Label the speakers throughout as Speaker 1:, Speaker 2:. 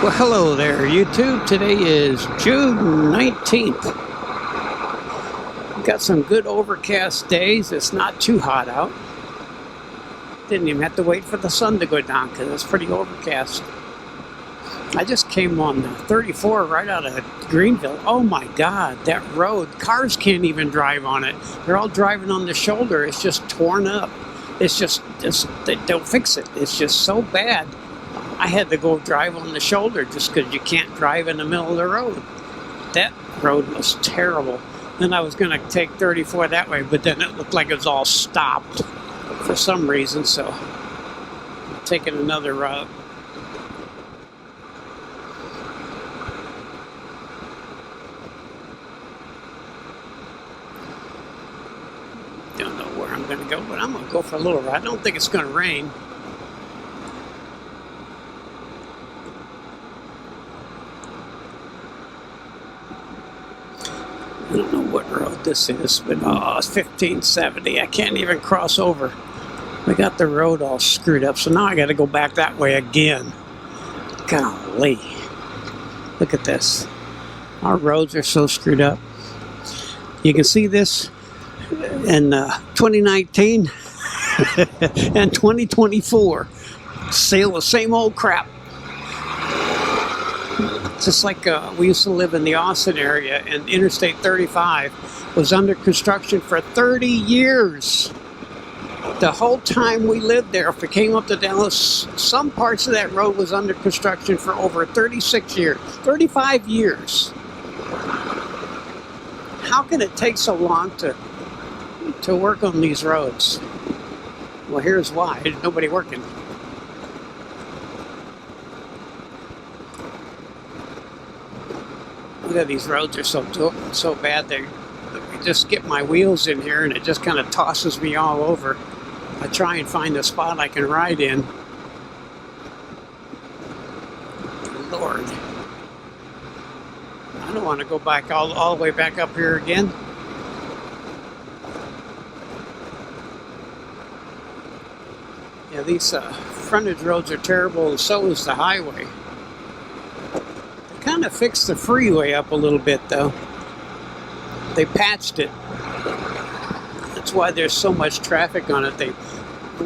Speaker 1: Well, hello there, YouTube. Today is June 19th. Got some good overcast days. It's not too hot out. Didn't even have to wait for the sun to go down because it's pretty overcast. I just came on 34 right out of Greenville. Oh my God, that road. Cars can't even drive on it. They're all driving on the shoulder. It's just torn up. It's just they don't fix it. It's just so bad. I had to go drive on the shoulder just because you can't drive in the middle of the road. That road was terrible. Then I was going to take 34 that way, but then it looked like it was all stopped for some reason, so I'm taking another route. Don't know where I'm going to go, but I'm going to go for a little ride. I don't think it's going to rain. I don't know what road this is, but it's 1570. I can't even cross over. We got the road all screwed up, so now I got to go back that way again. Golly. Look at this. Our roads are so screwed up. You can see this in 2019 and 2024. Still the same old crap. Just like we used to live in the Austin area, and Interstate 35 was under construction for 30 years. The whole time we lived there, if we came up to Dallas, some parts of that road was under construction for over 36 years, 35 years. How can it take so long to work on these roads? Well, here's why. There's nobody working. Look at these roads are so bad. They just get my wheels in here and it just kind of tosses me all over. I try and find a spot I can ride in. Lord. I don't want to go back all the way back up here again. Yeah, these frontage roads are terrible, and so is the highway. Kind of fixed the freeway up a little bit, though. They patched it. That's why there's so much traffic on it. They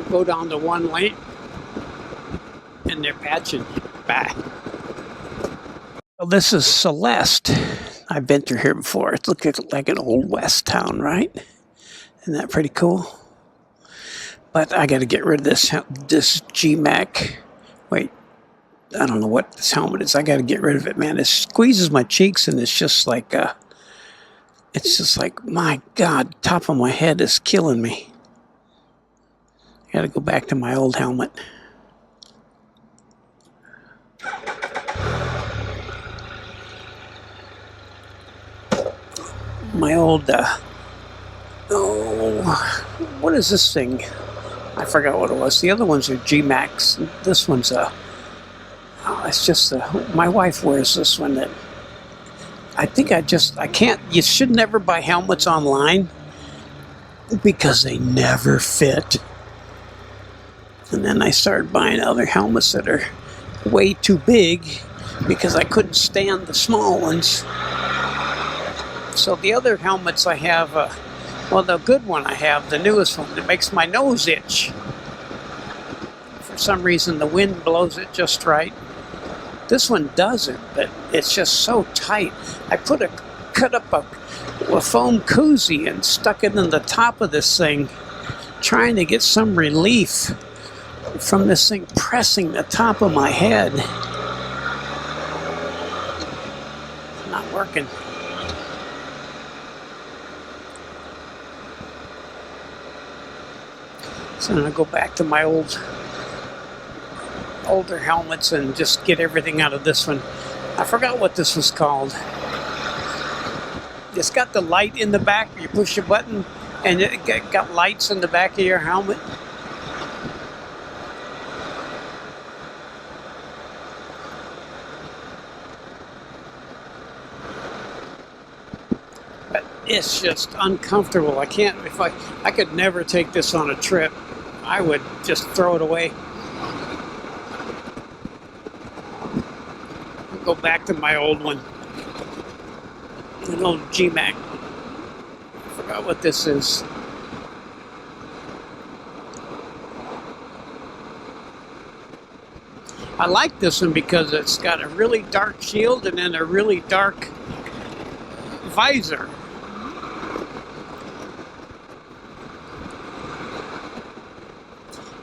Speaker 1: go down to one lane and they're patching back. Well, this is Celeste. I've been through here before. It looks like an old west town, right? Isn't that pretty cool? But I got to get rid of this GMax. Wait. I don't know what this helmet is. I got to get rid of it, man. It squeezes my cheeks, and it's just like, my God, top of my head is killing me. I got to go back to my old helmet. My old, what is this thing? I forgot what it was. The other ones are GMax. This one's it's just my wife wears this one. That I think I can't. You should never buy helmets online because they never fit. And then I started buying other helmets that are way too big because I couldn't stand the small ones. So the other helmets I have, well, the good one I have, the newest one, that makes my nose itch. For some reason, the wind blows it just right. This one doesn't, but it's just so tight. I cut up a foam koozie and stuck it in the top of this thing, trying to get some relief from this thing pressing the top of my head. It's not working. So I'm gonna go back to my older helmets and just get everything out of this one. I forgot what this was called. It's got the light in the back. You push a button and it got lights in the back of your helmet. But it's just uncomfortable. I can't, I could never take this on a trip. I would just throw it away. go back to my old one. An old GMax. I forgot what this is. I like this one because it's got a really dark shield and then a really dark visor.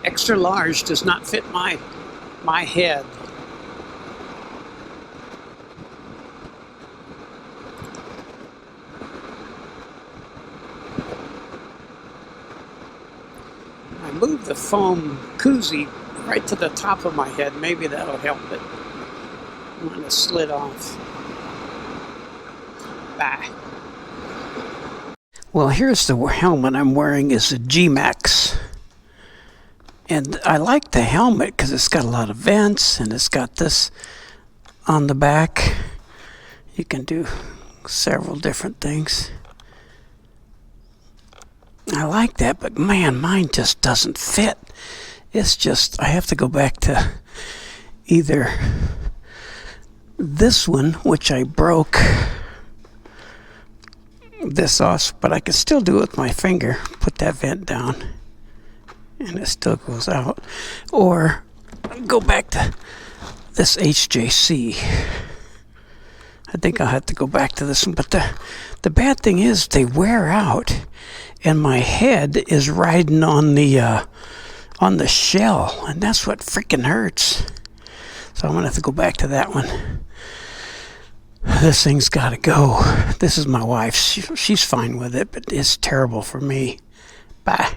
Speaker 1: Extra large does not fit my head. I moved the foam koozie right to the top of my head. Maybe that'll help it. I'm going to slid off. Bye. Well, here's the helmet I'm wearing is a GMax. And I like the helmet because it's got a lot of vents and it's got this on the back. You can do several different things. I like that, but man, mine just doesn't fit. It's just, I have to go back to either this one, which I broke this off, but I can still do it with my finger. Put that vent down, and it still goes out. Or go back to this HJC. I think I'll have to go back to this one. But the bad thing is they wear out, and my head is riding on the shell, and that's what freaking hurts. So I'm gonna have to go back to that one. This thing's gotta go. This is my wife's. She's fine with it, but it's terrible for me. Bye.